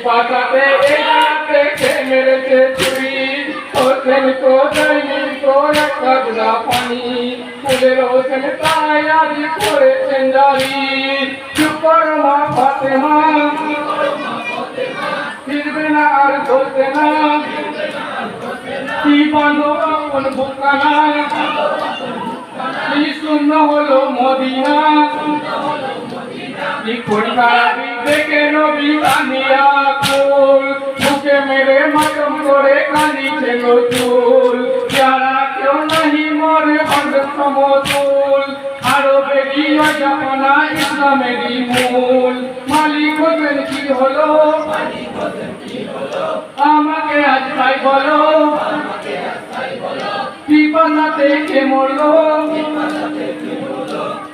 পাতাতে দেখে মেরেছে চুরি হোসেন তো যায়নি তো একটা গুলা পানি ফুলের হোসেন তাই আজ করেছেন জারি চুপ করো মা ফাতেমা ফিরবে না আর ধরবে না কি বাঁধো আপন বুকানা কি শূন্য হলো মদিনা কি খোঁজখারাপি দেখে নবী কানিয়া কুল মুখে মেরে মাতম করে কাঁদিছে নজরুল যারা কেউ নাহি মরে হবে সমতুল আরো বেরিয়ে যাবো না ইসলামেরই মূল মালিক হোসেন কি হলো আমাকে আজ তাই বলো পিপাসাতে কে মরলো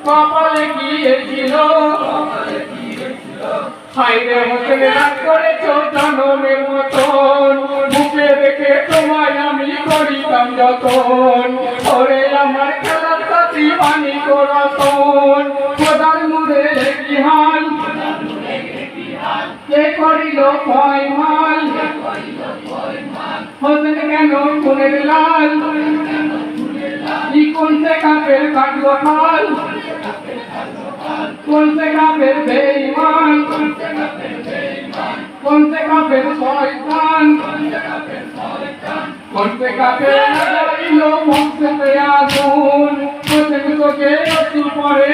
কপালে কি ছিল হাইরে হোসেন রাগ করেছো জনমের মতন মুখে রেখে তোমায় আমি করিতাম যতন ওরে আমার খেলার সাথী বাণী করতন খোদার মুড়ে কি হাল কে করিল পয়মাল হোসেন কেন খুনের লাল কোন সে কাপের কাটলো খাল কোন সে কাপের বেঈমান কোন সে কাপের শয়তান কোন সে কাপের লাগাইলো বংশে আগুন হোসেন তোকে অতি পরে